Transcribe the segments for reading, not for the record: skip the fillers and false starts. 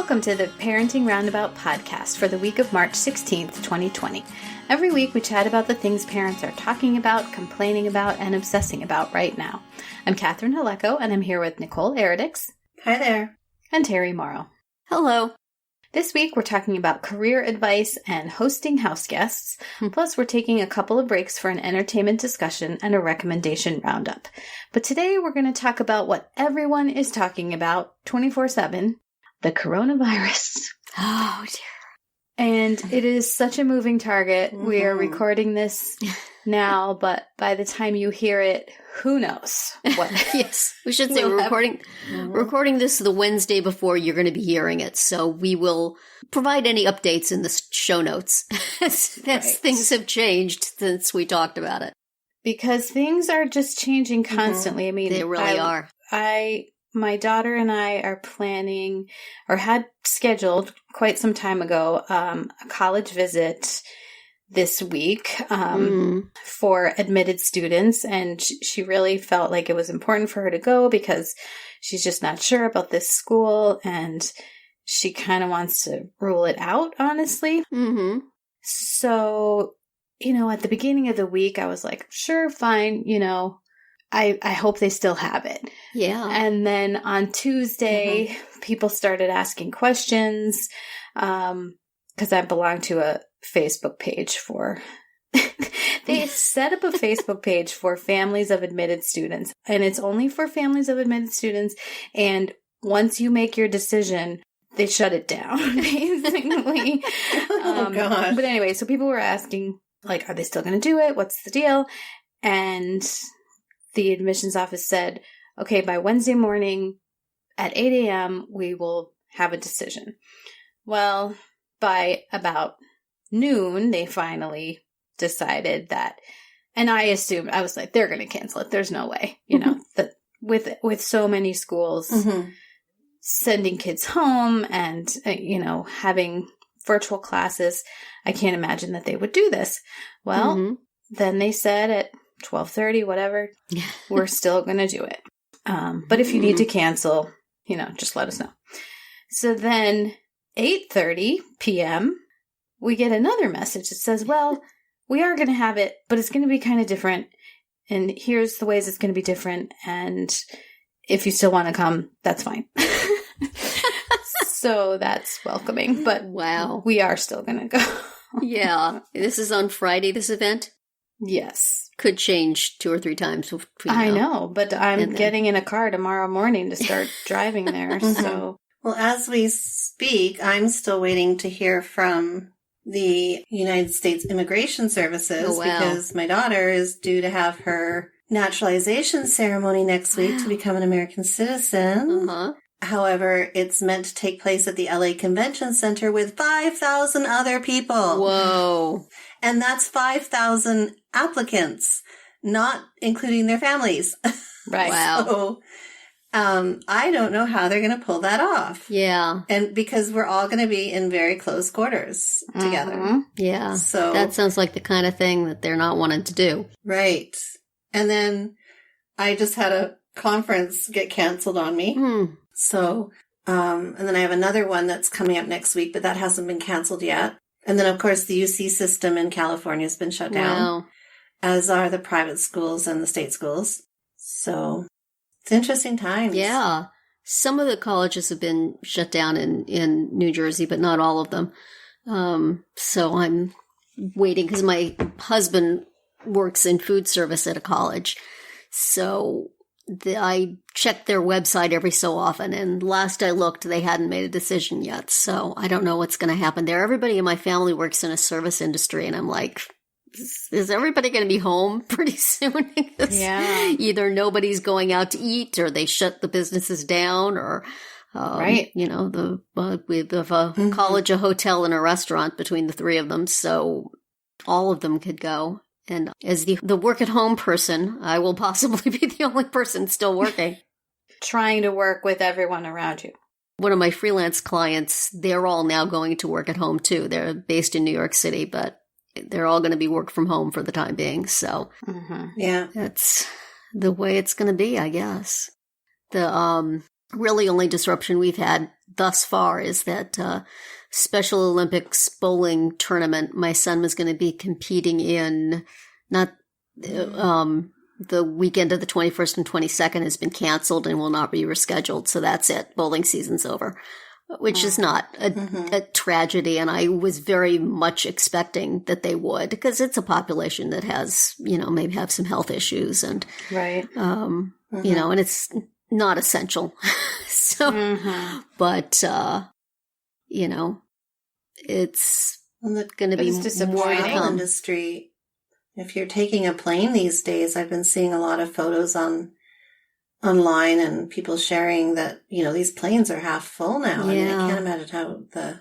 Welcome to the Parenting Roundabout podcast for the week of March 16th, 2020. Every week we chat about the things parents are talking about, complaining about, and obsessing about right now. I'm Catherine Haleko, and I'm here with Nicole Eridix. Hi there. And Terri Morrow. Hello. This week we're talking about career advice and hosting house guests. Plus we're taking a couple of breaks for an entertainment discussion and a recommendation roundup. But today we're going to talk about what everyone is talking about 24/7, the coronavirus. Oh, dear. And it is such a moving target. Mm-hmm. We are recording this now, but by the time you hear it, who knows what? Yes, we should say we're recording this the Wednesday before you're going to be hearing it. So we will provide any updates in the show notes as things have changed since we talked about it. Because things are just changing constantly. Mm-hmm. I mean, they really are. My daughter and I are planning, or had scheduled quite some time ago, a college visit this week for admitted students. And she really felt like it was important for her to go because she's just not sure about this school. And she kind of wants to rule it out, honestly. Mm-hmm. So, at the beginning of the week, I was like, sure, fine, I hope they still have it. Yeah. And then on Tuesday, people started asking questions because I belong to a Facebook page for... They set up a Facebook page for families of admitted students. And it's only for families of admitted students. And once you make your decision, they shut it down, basically. Oh, gosh. But anyway, so people were asking, are they still going to do it? What's the deal? And... the admissions office said, okay, by Wednesday morning at 8 a.m., we will have a decision. Well, by about noon, they finally decided that, and I assumed, I was like, they're going to cancel it. There's no way, that with so many schools sending kids home and, having virtual classes, I can't imagine that they would do this. Well, then they said at 12:30, whatever, we're still going to do it. But if you need to cancel, just let us know. So then 8:30 p.m., we get another message that says, well, we are going to have it, but it's going to be kind of different. And here's the ways it's going to be different. And if you still want to come, that's fine. So that's welcoming. But wow, we are still going to go. Yeah. This is on Friday, this event? Yes. Could change 2 or 3 times. I know, but I'm getting in a car tomorrow morning to start driving there. So, well, as we speak, I'm still waiting to hear from the United States Immigration Services because my daughter is due to have her naturalization ceremony next week to become an American citizen. However, it's meant to take place at the LA Convention Center with 5,000 other people. Whoa. And that's 5,000 applicants, not including their families. Right. Wow. So, I don't know how they're going to pull that off. Yeah. And because we're all going to be in very close quarters together. Yeah. So that sounds like the kind of thing that they're not wanting to do. Right. And then I just had a conference get canceled on me. So, and then I have another one that's coming up next week, but that hasn't been canceled yet. And then, of course, the UC system in California has been shut down, as are the private schools and the state schools. So it's interesting times. Yeah. Some of the colleges have been shut down in New Jersey, but not all of them. So I'm waiting because my husband works in food service at a college. So I check their website every so often, and last I looked, they hadn't made a decision yet. So I don't know what's going to happen there. Everybody in my family works in a service industry, and I'm like, is everybody going to be home pretty soon? Yeah. Either nobody's going out to eat, or they shut the businesses down, or right. We have a college, a hotel, and a restaurant between the 3 of them, so all of them could go. And as the work-at-home person, I will possibly be the only person still working. Trying to work with everyone around you. One of my freelance clients, they're all now going to work at home, too. They're based in New York City, but they're all going to be work from home for the time being. So yeah, that's the way it's going to be, I guess. The really only disruption we've had thus far is that Special Olympics bowling tournament my son was going to be competing in, not the weekend of the 21st and 22nd has been canceled and will not be rescheduled. So that's it. Bowling season's over, which is not a tragedy. And I was very much expecting that they would, because it's a population that has, maybe have some health issues and, right. and it's not essential. So, but, it's going to be more to come. Industry. If you're taking a plane these days, I've been seeing a lot of photos online and people sharing that, these planes are half full now. Yeah. I can't imagine how the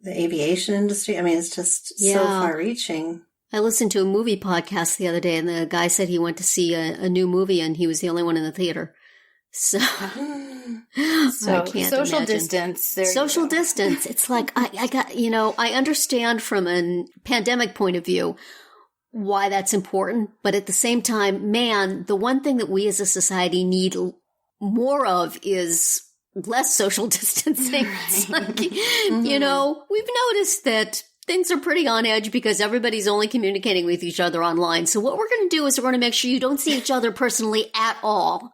aviation industry, it's just so far reaching. I listened to a movie podcast the other day and the guy said he went to see a new movie and he was the only one in the theater. So I can't social imagine. Distance. Social distance. It's like, I got, I understand from a pandemic point of view why that's important. But at the same time, man, the one thing that we as a society need more of is less social distancing. It's like, we've noticed that things are pretty on edge because everybody's only communicating with each other online. So what we're going to do is we're going to make sure you don't see each other personally at all.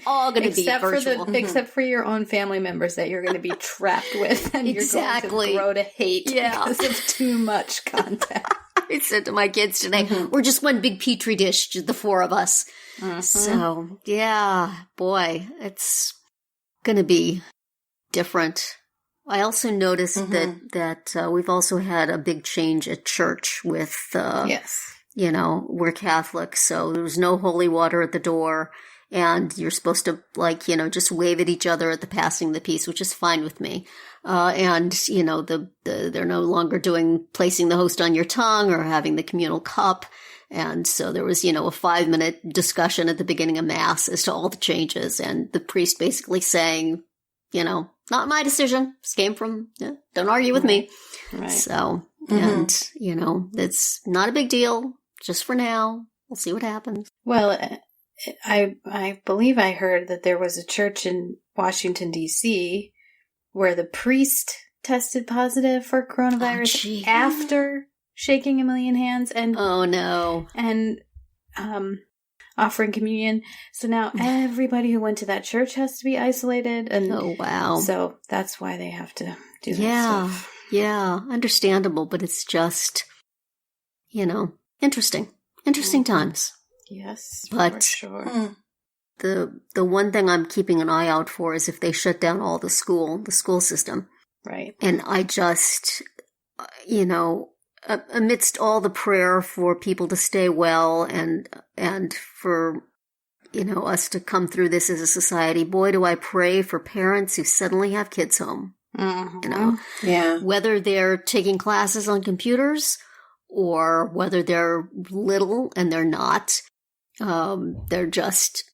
All going to be virtual. Except for your own family members that you're going to be trapped with and you're going to grow to hate because of too much contact. I said to my kids today, we're just one big petri dish, the four of us. So, boy, it's going to be different. I also noticed that we've also had a big change at church with, we're Catholic, so there was no holy water at the door. And you're supposed to, just wave at each other at the passing of the peace, which is fine with me. And they're no longer placing the host on your tongue or having the communal cup. And so there was, a 5-minute discussion at the beginning of Mass as to all the changes. And the priest basically saying, not my decision. This came from, don't argue with me. Right. So, and, it's not a big deal. Just for now. We'll see what happens. Well, I believe I heard that there was a church in Washington, D.C. where the priest tested positive for coronavirus after shaking 1 million hands and offering communion. So now everybody who went to that church has to be isolated. And so that's why they have to do that stuff. Yeah, understandable, but it's just, interesting times. Yes, but for sure. The one thing I'm keeping an eye out for is if they shut down all the school system. Right. And I just, amidst all the prayer for people to stay well and for, us to come through this as a society, boy, do I pray for parents who suddenly have kids home. Whether they're taking classes on computers or whether they're little and they're not. They're just,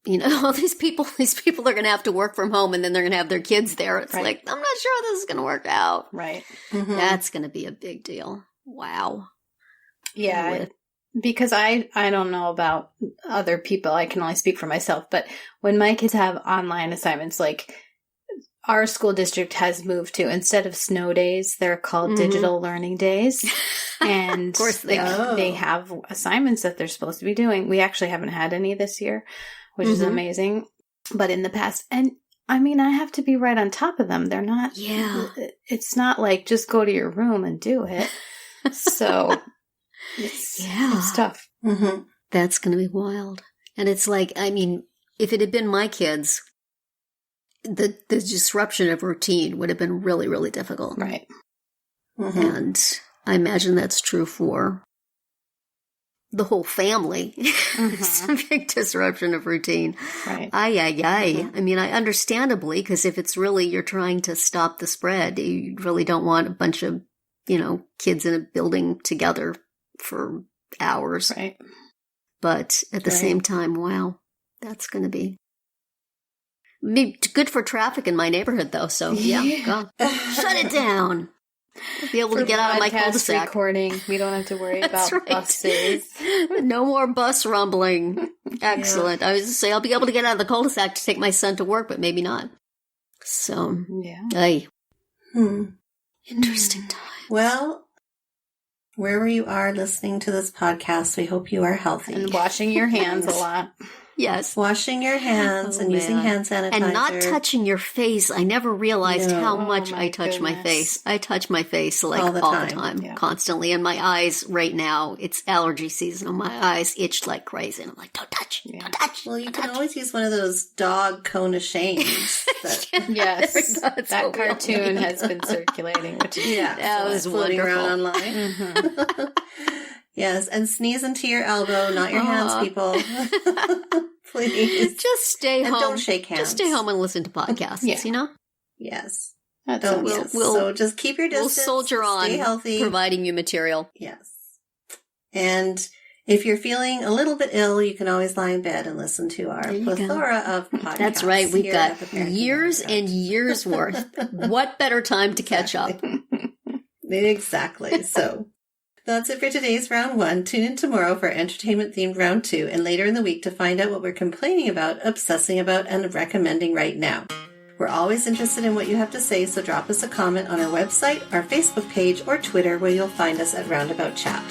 these people are going to have to work from home and then they're going to have their kids there. It's like, I'm not sure this is going to work out. Right. That's going to be a big deal. Wow. Yeah. Because I don't know about other people. I can only speak for myself. But when my kids have online assignments, like our school district has moved to, instead of snow days, they're called digital learning days. And of course they have assignments that they're supposed to be doing. We actually haven't had any this year, which is amazing. But in the past, and I have to be right on top of them. They're not, it's not like just go to your room and do it. So it's tough. That's going to be wild. And it's like, if it had been my kids, the disruption of routine would have been really, really difficult. Right. And I imagine that's true for the whole family. It's a big disruption of routine. Right. I understandably, because if it's really you're trying to stop the spread, you really don't want a bunch of, kids in a building together for hours. Right. But at the same time, wow, that's going to be good for traffic in my neighborhood, though. So go. Shut it down. I'll be able to get out of my cul-de-sac. Recording. We don't have to worry about buses. No more bus rumbling. Excellent. I was going to say I'll be able to get out of the cul-de-sac to take my son to work, but maybe not. So, Yeah. Interesting time. Well, wherever you are listening to this podcast, we hope you are healthy. And washing your hands a lot. Yes. Washing your hands and using hand sanitizer. And not touching your face. I never realized how much Oh, I touch my face. I touch my face like All the time, Yeah. constantly. And my eyes right now, it's allergy season, and my eyes itch like crazy. And I'm like, don't touch, don't touch. Well, you can always use one of those dog cone of shames. Yes. That's That what we all cartoon need. has been circulating, which is That was floating around wonderful. online. Mhm. Yes, and sneeze into your elbow, not your hands, people. Please. Just stay And home. don't shake hands. Just stay home and listen to podcasts, Yeah. you know? Yes. That Don't. sounds- Yes. So just keep your We'll distance. soldier on, Stay healthy. providing you material. Yes. And if you're feeling a little bit ill, you can always lie in bed and listen to our There you go. plethora of podcasts. That's right. We've here got at the Parenting years Roundup. and years worth. What better time to catch up? Exactly. So that's it for today's round 1. Tune in tomorrow for entertainment-themed round 2, and later in the week to find out what we're complaining about, obsessing about, and recommending right now. We're always interested in what you have to say, so drop us a comment on our website, our Facebook page, or Twitter, where you'll find us at Roundabout Chat.